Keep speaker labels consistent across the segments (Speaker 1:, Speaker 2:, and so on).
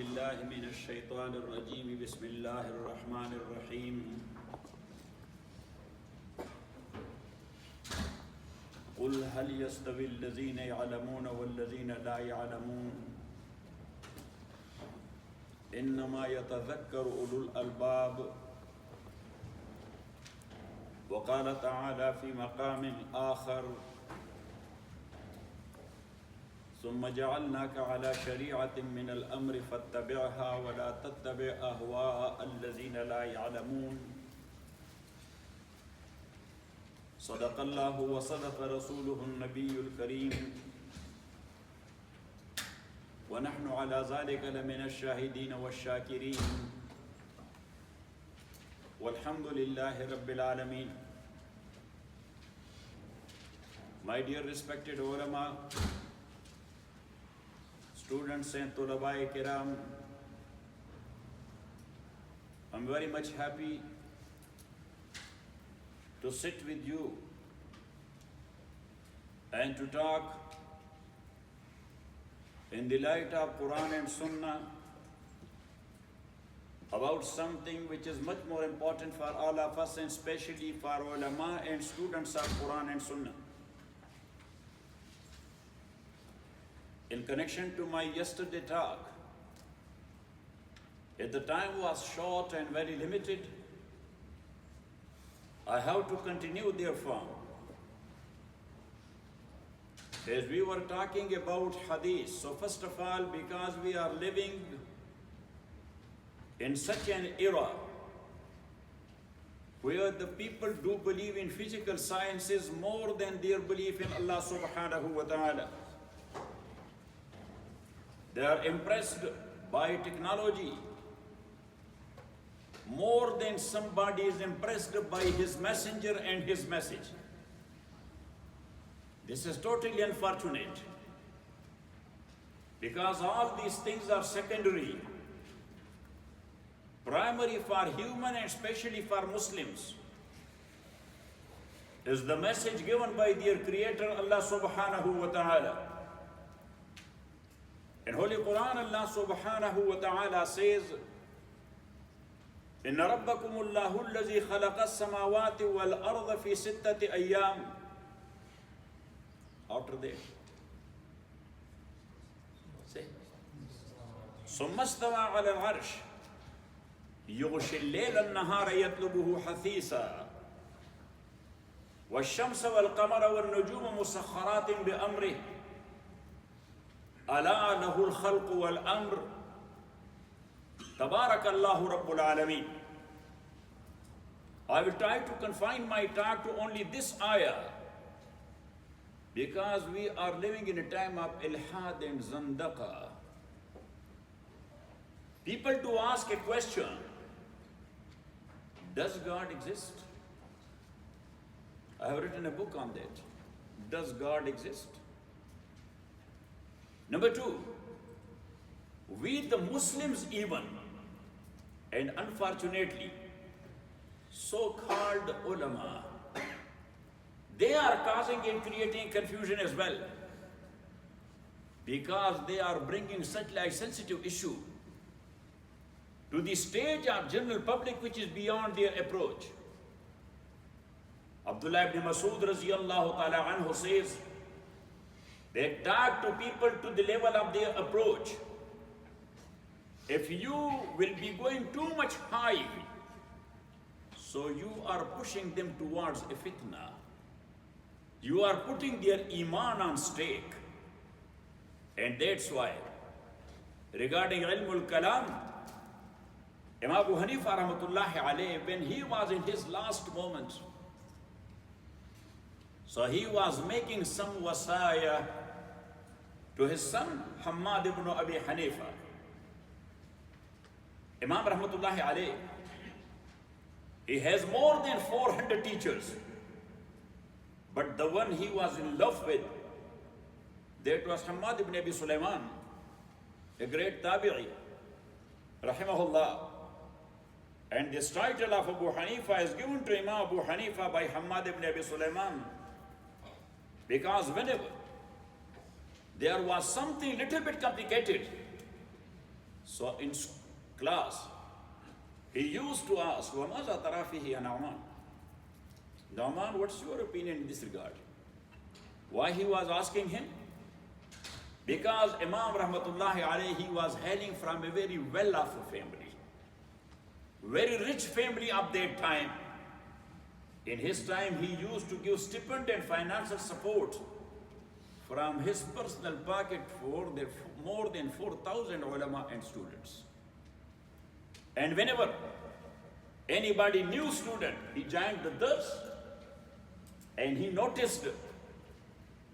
Speaker 1: بالله من الشيطان الرجيم بسم الله الرحمن الرحيم قل هل يستوي الذين يعلمون والذين لا يعلمون إنما يتذكر أولو الألباب وقال تعالى في مقام آخر ثم جعلناك على شريعة من الأمر فاتبعها ولا تتبع أهواء الذين لا يعلمون صدق الله وصدق رسوله النبي الكريم ونحن على ذلك لمن الشاهدين والشاكرين والحمد لله رب العالمين. My dear respected ulama, students and Tulabai Kiram, I'm very much happy to sit with you and to talk in the light of Quran and Sunnah about something which is much more important for all of us, and especially for ulama and students of Quran and Sunnah. In connection to my yesterday talk, if the time was short and very limited, I have to continue therefore. As we were talking about hadith, so first of all, because we are living in such an era where the people do believe in physical sciences more than their belief in Allah subhanahu wa ta'ala. They are impressed by technology more than somebody is impressed by his messenger and his message. This is totally unfortunate, because all these things are secondary. Primary for human and especially for Muslims is the message given by their creator Allah subhanahu wa ta'ala. In Holy Quran, Allah subhanahu wa ta'ala says, إن ربكم الله الذي خلق السماوات والأرض في 6 أيام. After that, say, ثم استوى على العرش يغشي الليل النهار يطلبه حثيثا والشمس والقمر والنجوم مسخرات بأمره ألا له الخلق والأمر تبارك الله رب العالمين. I will try to confine my talk to only this ayah, because we are living in a time of ilhad and zandaqa. People do ask a question: does God exist? I have written a book on that. Does God exist? Number two, we the Muslims even, and unfortunately, so-called ulama, they are causing and creating confusion as well, because they are bringing such a sensitive issue to the stage of general public which is beyond their approach. Abdullah ibn Masud raziyallahu ta'ala anhu says, they talk to people to the level of their approach. If you will be going too much high, so you are pushing them towards a fitna. You are putting their iman on stake. And that's why, regarding Ilmul Kalam, Imam Abu Hanifa rahmatullahi alayhi, when he was in his last moments, so he was making some wasaya to his son Hammad ibn Abi Hanifa. Imam rahmatullahi alayhi, he has more than 400 teachers, but the one he was in love with, that was Hammad ibn Abi Sulaiman, a great tabi'i, rahimahullah. And this title of Abu Hanifa is given to Imam Abu Hanifa by Hammad ibn Abi Sulaiman, because whenever there was something little bit complicated, So in class, he used to ask, وَمَاذَا تَرَى فِيهِ يَا نَعْمَانِ? Nauman, what's your opinion in this regard? Why he was asking him? Because Imam Rahmatullahi alayhi, he was hailing from a very well-off family. Very rich family of that time. In his time, he used to give stipend and financial support from his personal pocket for the more than 4,000 ulama and students. And whenever anybody new student, he joined the dars, and he noticed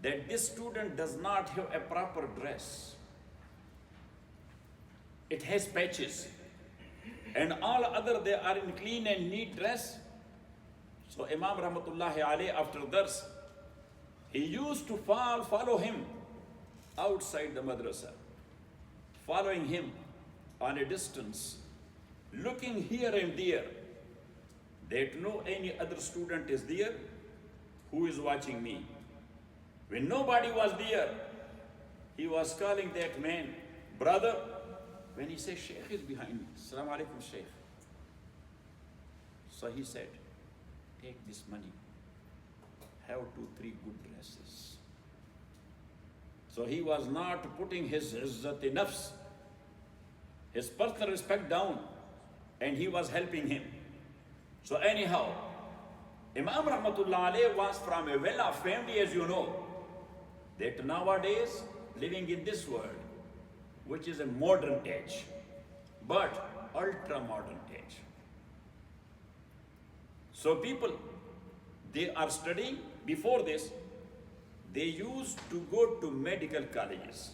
Speaker 1: that this student does not have a proper dress. It has patches. And all other, they are in clean and neat dress. So Imam Rahmatullahi alayhi, after dars, he used to follow him outside the madrasa, following him on a distance, looking here and there, that no any other student is there who is watching me. When nobody was there, he was calling that man, brother. When he said, Shaykh is behind me, Assalamu alaikum, Shaykh. So he said, take this money, have 2-3 good dresses. So he was not putting his izzat-e nafs, his personal respect down, and he was helping him. So anyhow, Imam Rahmatullah alayhi was from a well-off family, as you know, that nowadays, living in this world, which is a modern age, but ultra-modern age. So people, they are studying. Before this, they used to go to medical colleges.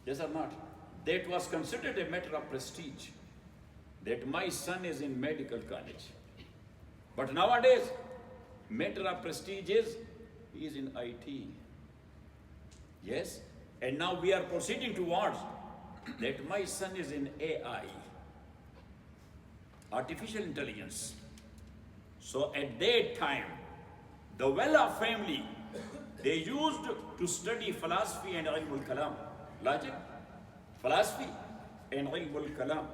Speaker 1: Yes or not? That was considered a matter of prestige, that my son is in medical college. But nowadays, matter of prestige is, he is in IT. Yes? And now we are proceeding towards that my son is in AI, artificial intelligence. So at that time, the well-off family, they used to study philosophy and Ilmul Kalam. Logic, philosophy and Ilmul Kalam.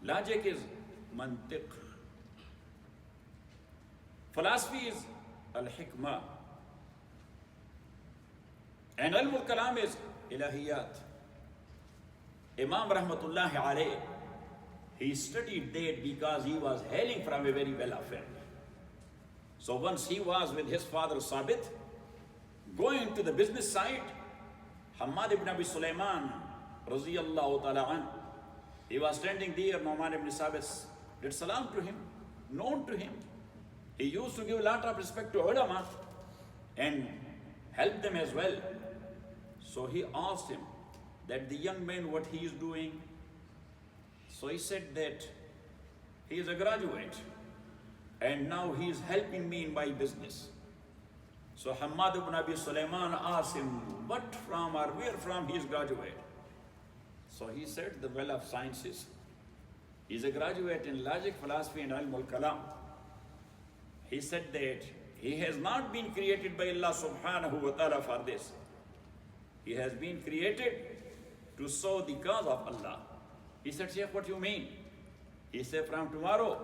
Speaker 1: Logic is mantiq. Philosophy is al-hikmah. And Ilmul Kalam is ilahiyat. Imam Rahmatullahi alayhi, he studied that because he was hailing from a very well-off family. So once he was with his father Sabit, going to the business side, Hamad ibn Abi Sulaiman, raziyallahu ta'ala an, he was standing there, Nu'man ibn Sabit did salam to him, known to him. He used to give a lot of respect to ulama and help them as well. So he asked him that the young man, what he is doing. So he said that he is a graduate and now he is helping me in my business. So Hamad ibn Abi Sulaiman asked him, what from or where from he is graduate? So he said the well of sciences. He is a graduate in logic, philosophy and Ilmul Kalam. He said that he has not been created by Allah subhanahu wa ta'ala for this. He has been created to show the cause of Allah. He said, Shaykh, what do you mean? He said, from tomorrow,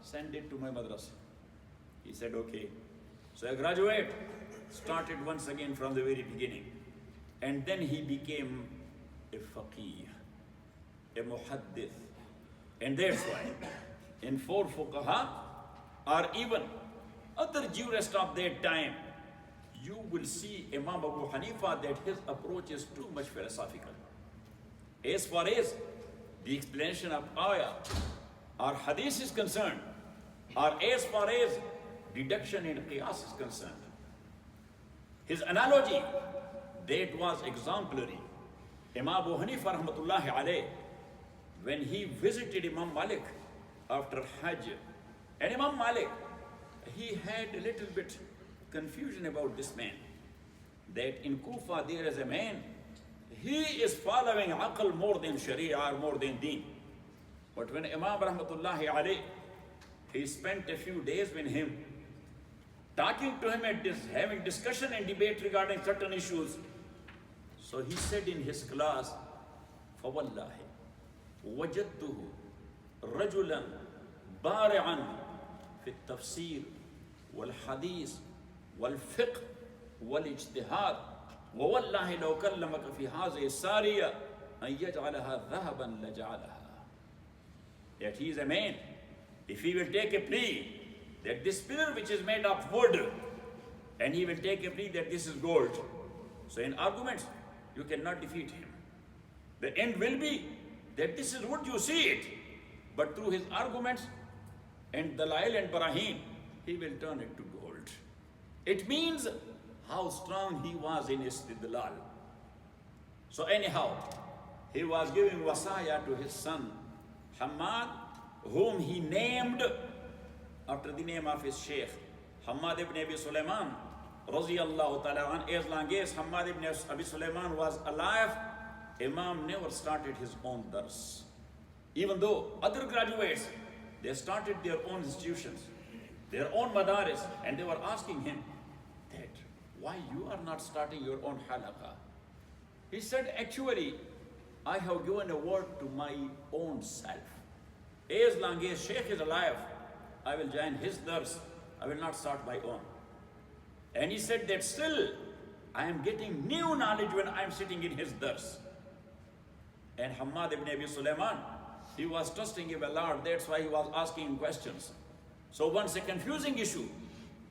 Speaker 1: send it to my madrasa. He said, okay. So a graduate started once again from the very beginning. And then he became a faqih, a muhaddith. And that's why in 4 fuqaha or even other jurists of that time, you will see Imam Abu Hanifa that his approach is too much philosophical. As far as the explanation of ayah or hadith is concerned, or as far as deduction in qiyas is concerned, his analogy, that was exemplary. Imam Abu Hanifa rahmatullahi alayh, when he visited Imam Malik after Hajj, and Imam Malik, he had a little bit confusion about this man, that in Kufa there is a man, he is following aql more than sharia or more than deen. But when Imam rahmatullahi alayh, he spent a few days with him, talking to him and having discussion and debate regarding certain issues. So he said in his class, فَوَاللَّهِ وَجَدْتُهُ رَجُلًا بَارِعًا فِي التَّفْسِيرِ وَالْحَدِيثِ وَالْفِقْهِ وَالْإِجْتِهَادِ وَوَاللَّهِ لَوْ كَلَّمَكَ فِي هَذِهِ السَّارِيَةِ أَنْ يَجْعَلَهَا ذَهَبًا لَجَعَلَهَا. That he is a man. If he will take a plea that this pillar which is made of wood, and he will take a plea that this is gold. So in arguments, you cannot defeat him. The end will be that this is wood, you see it. But through his arguments and dalail and barahin, he will turn it to gold. It means how strong he was in istidlal. So anyhow, he was giving wasaya to his son, Hamad, whom he named after the name of his sheikh, Hamad ibn Abi Sulaiman, Raziyallahu ta'ala an. As long as Hamad ibn Abi Sulaiman was alive, Imam never started his own dars. Even though other graduates, they started their own institutions, their own madaris, and they were asking him that, why you are not starting your own halaqah? He said, actually, I have given a word to my own self. As long as Sheikh is alive, I will join his dars. I will not start my own. And he said that still, I am getting new knowledge when I am sitting in his dars. And Hamad ibn Abi Sulaiman, he was trusting him a lot. That's why he was asking him questions. So once a confusing issue,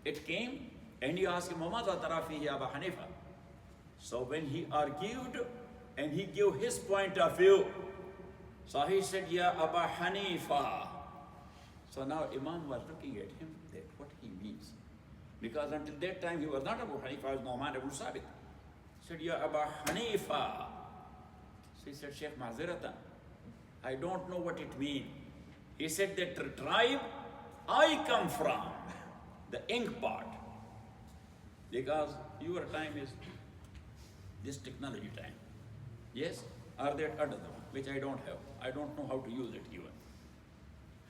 Speaker 1: it came, and he asked him, "Mamaza tarafihi Aba Hanifa?" So when he argued, and he gave his point of view, so he said, "Ya Aba Hanifa." So now Imam was looking at him, that what he means. Because until that time he was not Abu Hanifa, he was Nu'man ibn Sabit. He said, "Ya Aba Hanifa." So he said, "Sheikh Ma'ziratan, I don't know what it means." He said that the tribe I come from, the ink part, because your time is this technology time. Yes? Or that other one, which I don't have. I don't know how to use it even.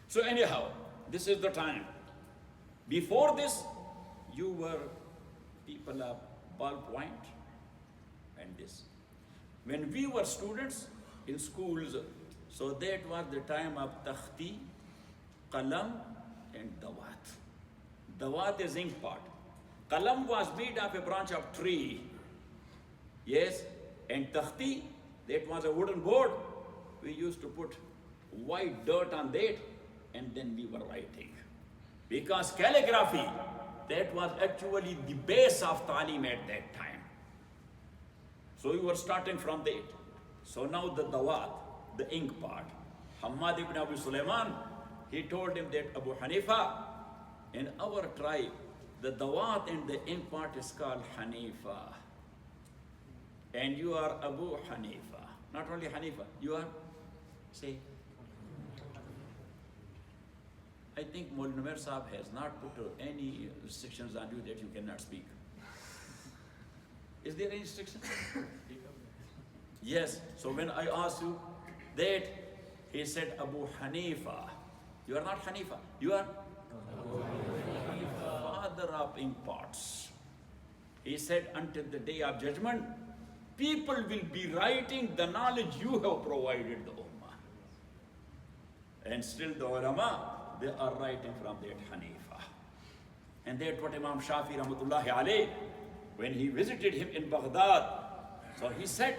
Speaker 1: So anyhow, this is the time. Before this, you were people of ballpoint and this. When we were students in schools, so that was the time of takhti, qalam and dawat. Dawat is ink pot. Qalam was made of a branch of tree. Yes, and takhti, that was a wooden board. We used to put white dirt on that, and then we were writing. Because calligraphy, that was actually the base of ta'lim at that time. So we were starting from that. So now the dawat, the ink part. Hamad ibn Abi Sulaiman, he told him that Abu Hanifa, in our tribe, the dawat and the ink part is called Hanifa. And you are Abu Hanifa. Not only Hanifa, you are, say, I think Maulana Mir Sahib has not put any restrictions on you that you cannot speak. Is there any restriction? Yes. So when I asked you that, he said Abu Hanifa. You are not Hanifa. You are Abu Hanifa, father of ink pots. He said until the day of judgment, people will be writing the knowledge you have provided the ummah. And still the ulama, they are writing from that Hanifa. And that's what Imam Shafi rahmatullahi alayh, when he visited him in Baghdad, so he said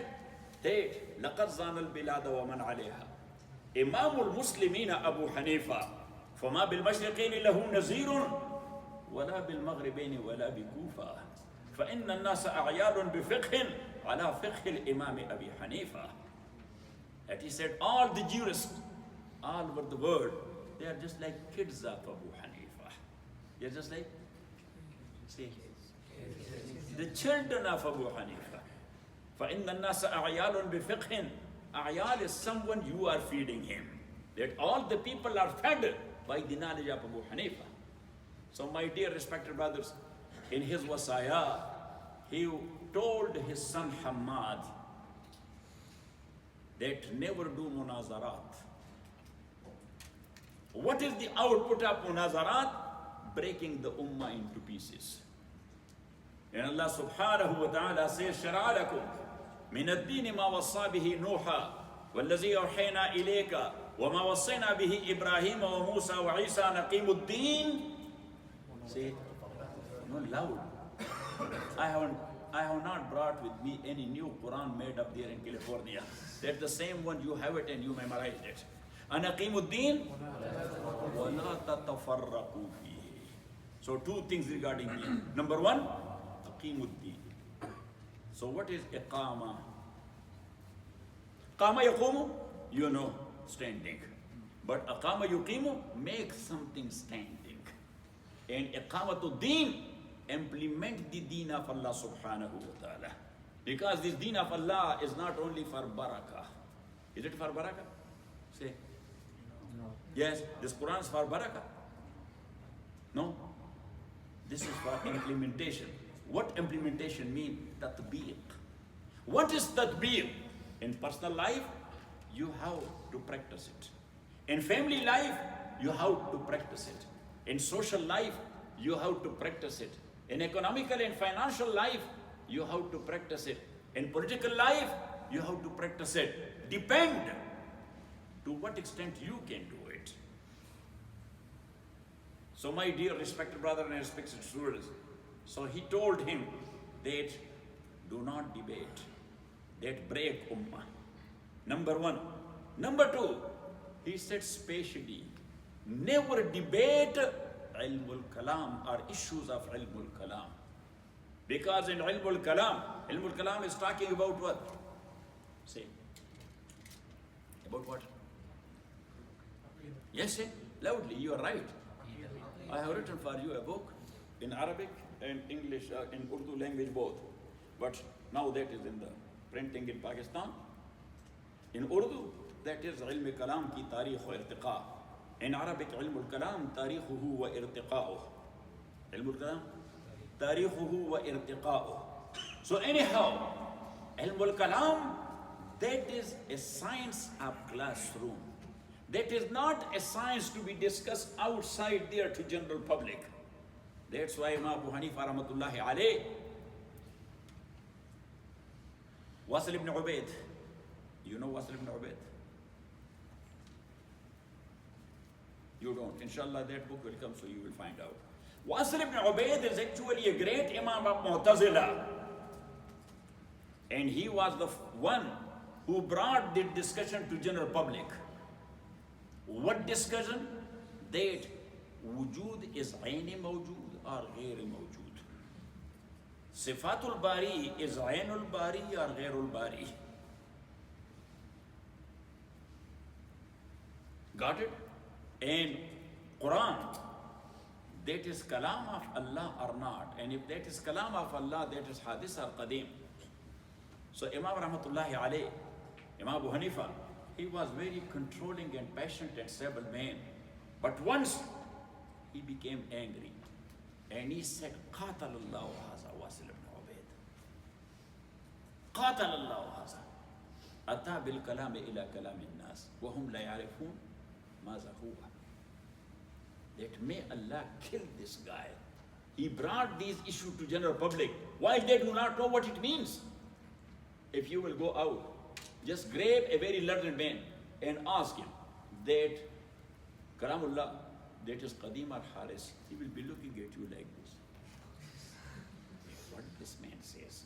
Speaker 1: that لَقَدْ زَانَ الْبِلَادَ وَمَنْ عَلَيْهَا إِمَامُ الْمُسْلِمِينَ أَبُو حَنِيفَةَ فَمَا بِالْمَشْرِقَيْنِ لَهُ نَزِيرٌ وَلَا بِالْمَغْرِبَيْنِ وَلَا بِكُوفَةَ فَإِنَّ النَّاسَ أَعْيَالٌ بِفِقْهٍ عَلَى فِقْهِ الْإِمَامِ أَبِي حَنِيفَةَ. And he said all the jurists all over the world, they are just like kids of Abu Hanifa. They are just like, say, the children of Abu Hanifa. فَإِنَّ النَّاسَ أَعْيَالٌ بِفِقْهٍ. A'yal is someone you are feeding him. That all the people are fed by the knowledge of Abu Hanifa. So my dear respected brothers, in his wasaya, he told his son Hamad that never do munazarat. What is the output of munazarat? Breaking the ummah into pieces. And Allah subhanahu wa ta'ala says, شَرَعَ لَكُمْ مِنَ الدِّينِ مَا وَصَّى بِهِ نُوحًا وَالَّذِي أَوْحَيْنَا إِلَيْكَ وَمَا وَصَّيْنَا بِهِ إِبْرَاهِيمَ وَمُوسَى وَعِيسَى نَقِيمُ الدِّينِ. Say, no, loud. I have not brought with me any new Quran made up there in California. That's the same one, you have it and you memorized it. أَنَقِيمُ الدِّينِ وَلَا تَتَفَرَّقُوا فِيهِ. So two things regarding deen. Number one, أَقِيمُ الدِّينِ. So what is iqama? Qama yaqumu, you know, standing. But aqama yuqimu, make something standing. And iqamatu deen, implement the deen of Allah subhanahu wa ta'ala. Because this deen of Allah is not only for barakah. Is it for barakah? Say. No. Yes, this Quran is for barakah. No. This is for implementation. What implementation means? Tatbiq. What is tatbiq? In personal life, you have to practice it. In family life, you have to practice it. In social life, you have to practice it. In economical and financial life, you have to practice it. In political life, you have to practice it. Depend to what extent you can do it. So my dear respected brother and respected students, so he told him that do not debate, that break ummah. Number one. Number two, he said specially, never debate Ilmul Kalam or issues of Ilmul Kalam. Because in Ilmul Kalam is talking about what? Say. About what? Yes, say loudly, you are right. I have written for you a book in Arabic and English, in Urdu language both. But now that is in the printing in Pakistan. In Urdu, that is Ilmul Kalam ki tarikh wa irtiqa. In Arabic, Ilmul Kalam tarikhuhu wa irtiqa'uh. Ilmul Kalam tarikhuhu wa irtiqa'uh. So anyhow, Ilmul Kalam, that is a science of classroom. That is not a science to be discussed outside there to general public. That's why Imam Abu Hanifa rahmatullahi alayh, Wasil ibn Ubaid, you know Wasil ibn Ubaid? You don't. Inshallah, that book will come, so you will find out. Wasil ibn Ubaid is actually a great Imam of Mu'tazila. And he was the one who brought the discussion to general public. What discussion? That wujud is ayn mawjood or ghair mawjood. Sifatul Bari is aynul Bari or ghairul Bari. Got it? And Quran, that is kalam of Allah or not. And if that is kalam of Allah, that is hadith or qadim. So Imam rahmatullahi alayh, Imam Abu Hanifa, he was very controlling and passionate and stable man. But once he became angry and he said, Qatalallahu haza Wasil ibn Ubaid. Qatalallahu haza. Ata bil kalami ila kalami nas. Wahum la yarifun maza huwa. That may Allah kill this guy. He brought these issues to general public while they do not know what it means. If you will go out, just grab a very learned man and ask him that Karamullah, that is Qadim or Haris, he will be looking at you like this. What this man says.